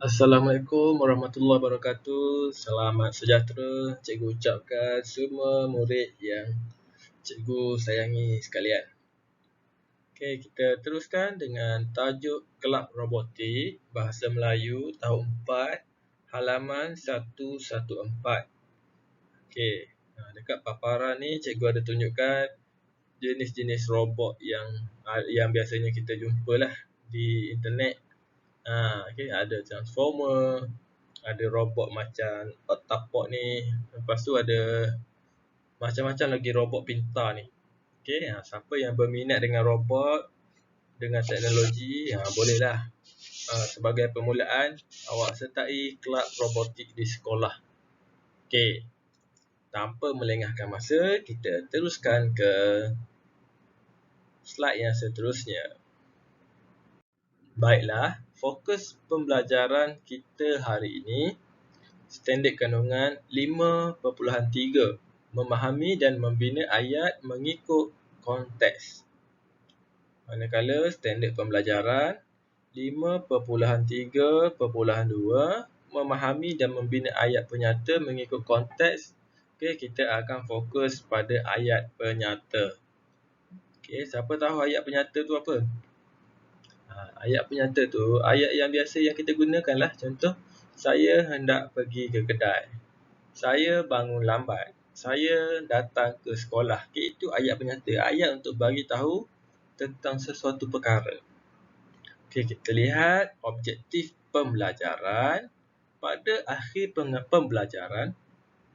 Assalamualaikum warahmatullahi wabarakatuh. Selamat sejahtera cikgu ucapkan semua murid yang cikgu sayangi sekalian. Okey, kita teruskan dengan tajuk Kelab Robotik Bahasa Melayu tahun 4 halaman 114. Okey, dekat paparan ni cikgu ada tunjukkan jenis-jenis robot yang biasanya kita jumpalah di internet. Okay, ada transformer, ada robot macam otak-otak ni. Lepas tu ada macam-macam lagi robot pintar ni. Okay, siapa yang berminat dengan robot, dengan teknologi, bolehlah. Sebagai permulaan, awak sertai kelab robotik di sekolah. Okay, tanpa melengahkan masa, kita teruskan ke slide yang seterusnya. Baiklah, fokus pembelajaran kita hari ini standard kandungan 5.3, memahami dan membina ayat mengikut konteks. Manakala standard pembelajaran 5.3.2, memahami dan membina ayat penyata mengikut konteks. Okay, kita akan fokus pada ayat penyata. Okay, siapa tahu ayat penyata tu apa? Ayat penyata tu, ayat yang biasa yang kita gunakan lah. Contoh, saya hendak pergi ke kedai. Saya bangun lambat. Saya datang ke sekolah. Okay, itu ayat penyata. Ayat untuk bagi tahu tentang sesuatu perkara. Okay, kita lihat objektif pembelajaran. Pada akhir pembelajaran,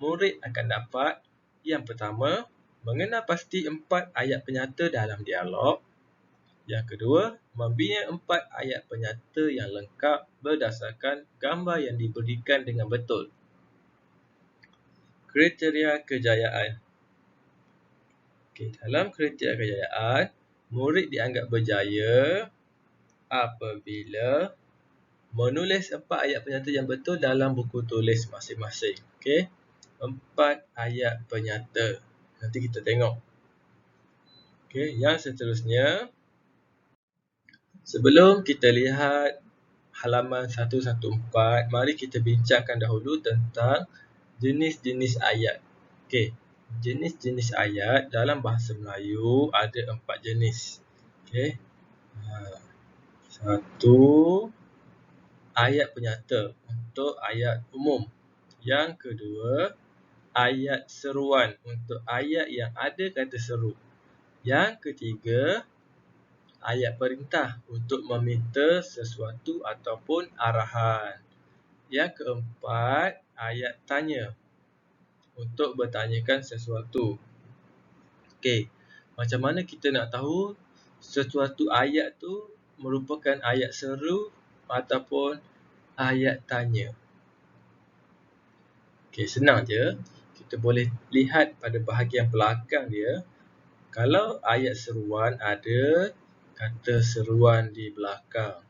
murid akan dapat yang pertama, mengenal pasti 4 ayat penyata dalam dialog. Yang kedua, membina 4 ayat penyata yang lengkap berdasarkan gambar yang diberikan dengan betul. Kriteria kejayaan. Okay, dalam kriteria kejayaan, murid dianggap berjaya apabila menulis 4 ayat penyata yang betul dalam buku tulis masing-masing. Okay, 4 ayat penyata. Nanti kita tengok. Okay, yang seterusnya, sebelum kita lihat halaman 114, mari kita bincangkan dahulu tentang jenis-jenis ayat. Okey, jenis-jenis ayat dalam bahasa Melayu ada 4 jenis. Okey. Satu, ayat penyata untuk ayat umum. Yang kedua, ayat seruan untuk ayat yang ada kata seru. Yang ketiga, ayat perintah untuk meminta sesuatu ataupun arahan. Yang keempat, ayat tanya untuk bertanyakan sesuatu. Okey, macam mana kita nak tahu sesuatu ayat tu merupakan ayat seru ataupun ayat tanya? Okey, senang je. Kita boleh lihat pada bahagian belakang dia. Kalau ayat seruan ada kata seruan di belakang.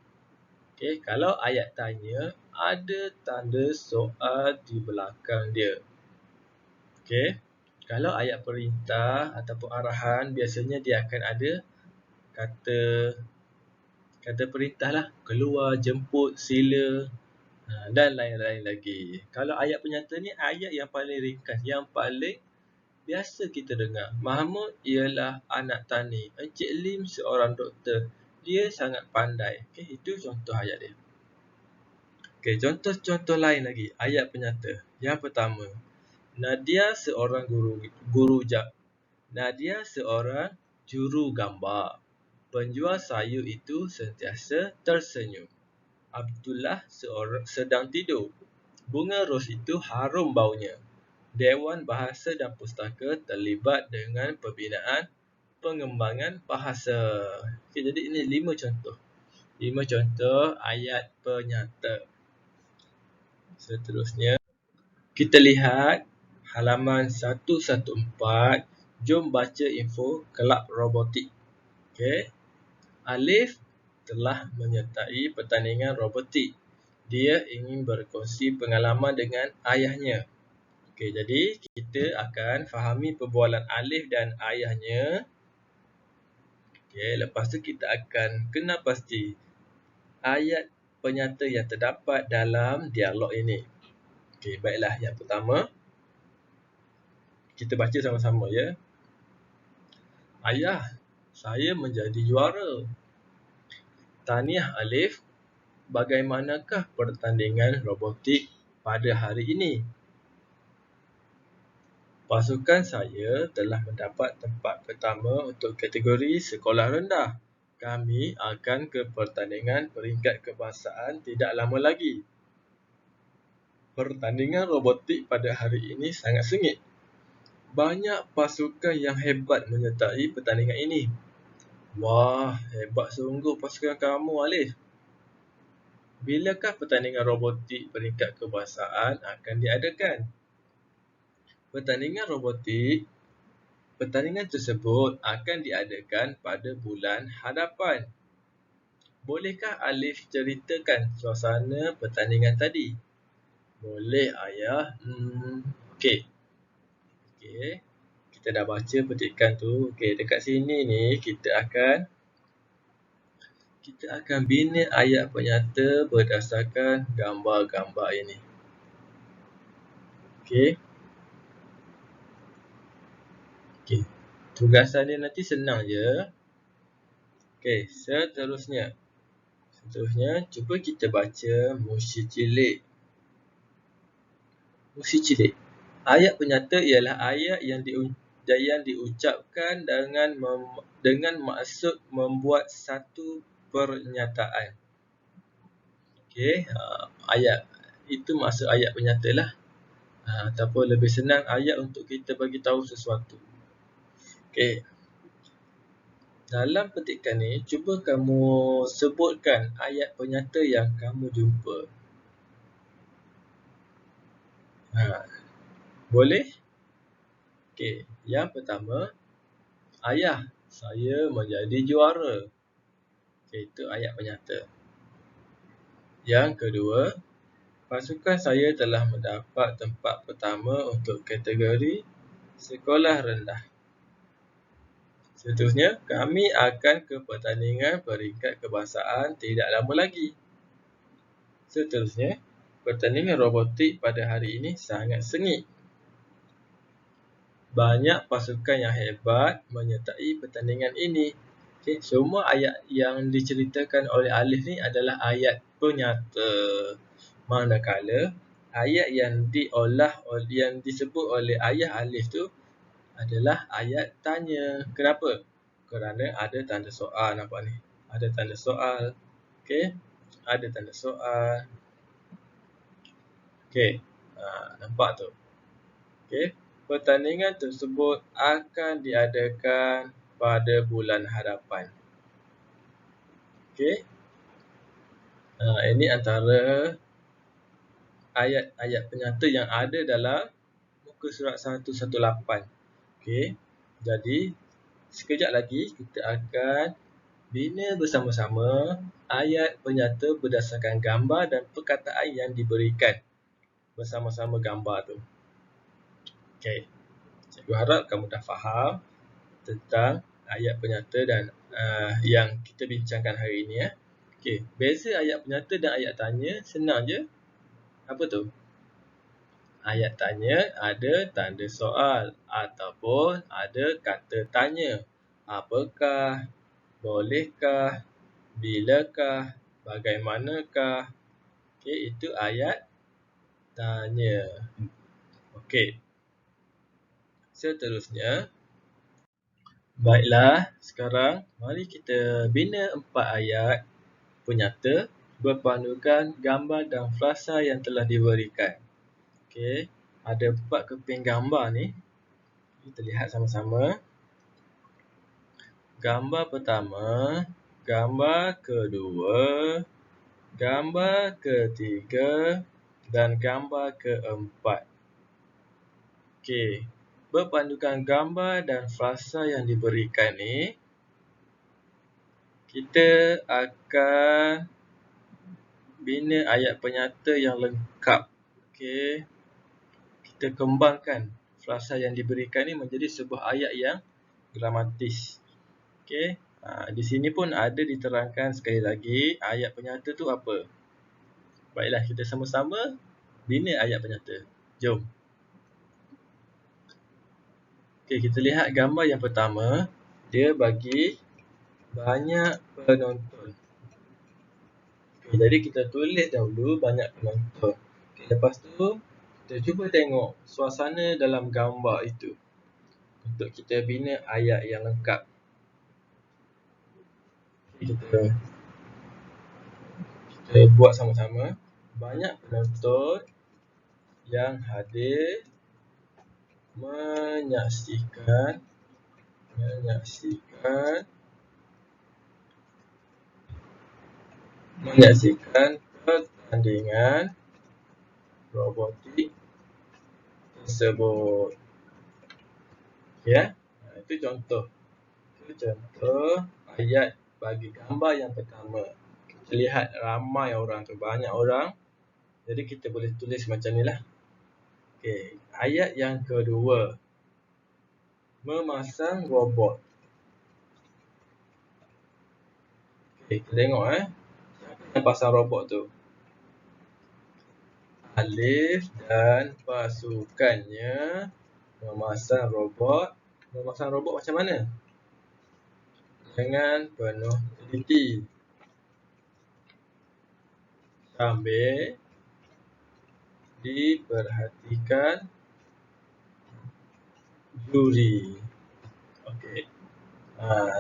Okey, kalau ayat tanya ada tanda soal di belakang dia. Okey, kalau ayat perintah ataupun arahan biasanya dia akan ada kata perintah lah, keluar, jemput, sila dan lain-lain lagi. Kalau ayat penyata ni ayat yang paling ringkas, yang paling biasa kita dengar. Mahmud ialah anak tani. Encik Lim seorang doktor. Dia sangat pandai. Okey, itu contoh ayat dia. Okey, contoh-contoh lain lagi ayat penyata. Yang pertama, Nadia seorang guru Nadia seorang juru gambar. Penjual sayur itu sentiasa tersenyum. Abdullah sedang tidur. Bunga ros itu harum baunya. Dewan Bahasa dan Pustaka terlibat dengan pembinaan pengembangan bahasa. Okay, jadi ini 5 contoh. 5 contoh ayat penyata. Seterusnya, kita lihat halaman 114. Jom baca info kelab robotik. Okay. Alif telah menyertai pertandingan robotik. Dia ingin berkongsi pengalaman dengan ayahnya. Okey, jadi kita akan fahami perbualan Alif dan ayahnya. Okey, lepas tu kita akan kenal pasti ayat penyata yang terdapat dalam dialog ini. Okey, baiklah. Yang pertama, kita baca sama-sama ya. Ayah, saya menjadi juara. Tahniah Alif, bagaimanakah pertandingan robotik pada hari ini? Pasukan saya telah mendapat tempat pertama untuk kategori sekolah rendah. Kami akan ke pertandingan peringkat kebangsaan tidak lama lagi. Pertandingan robotik pada hari ini sangat sengit. Banyak pasukan yang hebat menyertai pertandingan ini. Wah, hebat sungguh pasukan kamu, Alif. Bilakah pertandingan robotik peringkat kebangsaan akan diadakan? Pertandingan tersebut akan diadakan pada bulan hadapan. Bolehkah Alif ceritakan suasana pertandingan tadi? Boleh, Ayah. Okey. Kita dah baca petikan tu. Okey, dekat sini ni kita akan bina ayat penyata berdasarkan gambar-gambar ini. Okey. Tugasan dia nanti senang je. Okey, seterusnya cuba kita baca Musi Cilik. Musi Cilik. Ayat penyata ialah ayat yang diucapkan dengan maksud membuat satu pernyataan. Okey, ayat itu maksud ayat penyata lah. Ataupun lebih senang, ayat untuk kita bagi tahu sesuatu. Okey. Dalam petikan ni, cuba kamu sebutkan ayat penyata yang kamu jumpa. Boleh? Okey, yang pertama, ayah, saya menjadi juara. Okey, itu ayat penyata. Yang kedua, pasukan saya telah mendapat tempat pertama untuk kategori sekolah rendah. Seterusnya, kami akan ke pertandingan peringkat kebangsaan tidak lama lagi. Seterusnya, pertandingan robotik pada hari ini sangat sengit. Banyak pasukan yang hebat menyertai pertandingan ini. Okay, semua ayat yang diceritakan oleh Alif ni adalah ayat penyata. Manakala ayat yang disebut oleh ayah Alif tu adalah ayat tanya. Kenapa? Kerana ada tanda soal, nampak ni. Ada tanda soal. Okey. Ada tanda soal. Okey. Nampak tu. Okey. Pertandingan tersebut akan diadakan pada bulan hadapan. Okey. Ini antara ayat-ayat penyata yang ada dalam muka surat 118. Okey. Jadi, sekejap lagi kita akan bina bersama-sama ayat penyata berdasarkan gambar dan perkataan yang diberikan bersama-sama gambar tu. Okey. Cikgu harap kamu dah faham tentang ayat penyata dan yang kita bincangkan hari ini ya. Okey, beza ayat penyata dan ayat tanya senang je. Apa tu? Ayat tanya ada tanda soal ataupun ada kata tanya. Apakah? Bolehkah? Bilakah? Bagaimanakah? Okey, itu ayat tanya. Okey. Seterusnya, baiklah, sekarang mari kita bina 4 ayat penyata berpandukan gambar dan frasa yang telah diberikan. Okey, ada 4 keping gambar ni. Kita lihat sama-sama. Gambar pertama, gambar kedua, gambar ketiga dan gambar keempat. Okey, berpandukan gambar dan frasa yang diberikan ni, kita akan bina ayat penyata yang lengkap. Okey. Kita kembangkan frasa yang diberikan ni menjadi sebuah ayat yang gramatis. Okey. Di sini pun ada diterangkan sekali lagi ayat penyata tu apa. Baiklah, kita sama-sama bina ayat penyata. Jom. Okey, kita lihat gambar yang pertama. Dia bagi banyak penonton. Okay, jadi kita tulis dahulu banyak penonton. Okay, lepas tu, kita cuba tengok suasana dalam gambar itu untuk kita bina ayat yang lengkap. Okay, kita buat sama-sama. Banyak penonton yang hadir menyaksikan pertandingan robotik tersebut. Ya, itu contoh. Ayat bagi gambar yang pertama. Kita lihat ramai orang tu, banyak orang. Jadi kita boleh tulis macam ni lah. Okey, ayat yang kedua. Memasang robot. Okey, kita tengok siapa yang pasang robot tu? Alif dan pasukannya memasang robot. Memasang robot macam mana? Dengan penuh teliti. Sambil diperhatikan juri. Okey.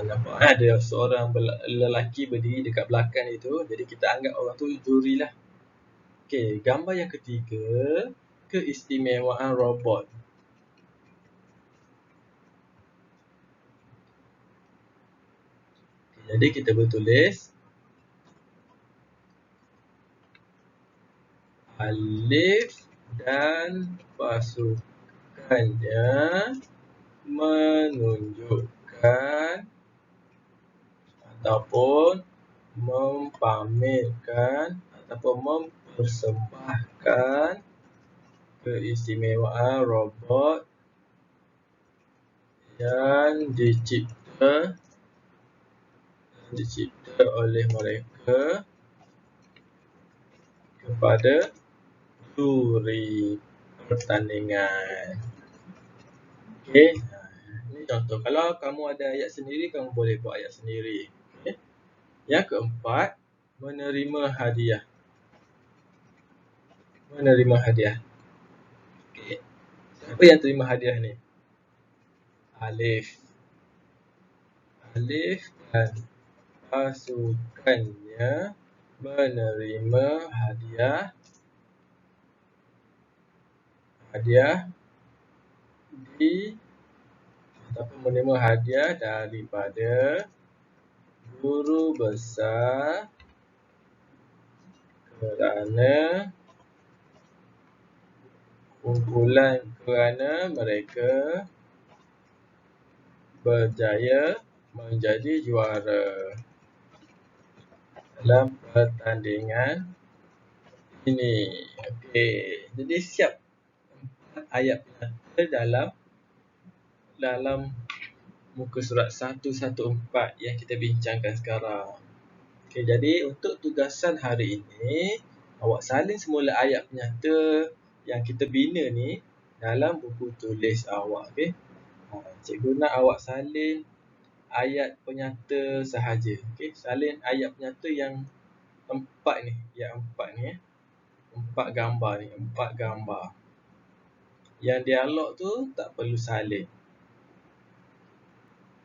Nampak ada seorang lelaki berdiri dekat belakang itu. Jadi kita anggap orang tu juri lah. Okey, gambar yang ketiga, keistimewaan robot. Jadi kita bertulis Alif dan pasukannya menunjukkan ataupun mempamerkan ataupun mempersembahkan keistimewaan robot yang dicipta oleh mereka kepada juri pertandingan. Okey, ini contoh. Kalau kamu ada ayat sendiri, kamu boleh buat ayat sendiri. Okay. Yang keempat, menerima hadiah. Menerima hadiah. Okay. Siapa yang terima hadiah ni? Alif. Alif dan pasukannya menerima hadiah ataupun menerima hadiah daripada guru besar kerana mereka berjaya menjadi juara dalam pertandingan ini. Okey, jadi siap ayat penyata dalam muka surat 114 yang kita bincangkan sekarang. Okey, jadi untuk tugasan hari ini, awak salin semula ayat penyata yang kita bina ni dalam buku tulis awak. Okey. Cikgu nak awak salin ayat penyata sahaja. Okey, salin ayat penyata yang 4 ni, yang 4 ni 4 gambar ni, 4 gambar. Yang dialog tu tak perlu salin.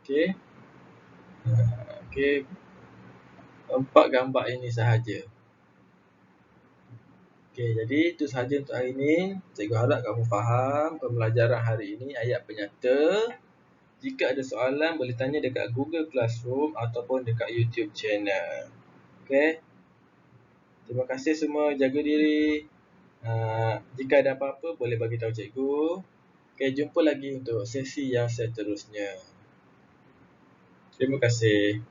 Okey. Okey. 4 gambar ini sahaja. Okey, jadi itu sahaja untuk hari ini. Cikgu harap kamu faham pembelajaran hari ini ayat penyata. Jika ada soalan, boleh tanya dekat Google Classroom ataupun dekat YouTube channel. Okey. Terima kasih semua, jaga diri. Jika ada apa-apa, boleh bagi tahu cikgu. Okey, jumpa lagi untuk sesi yang seterusnya. Terima kasih.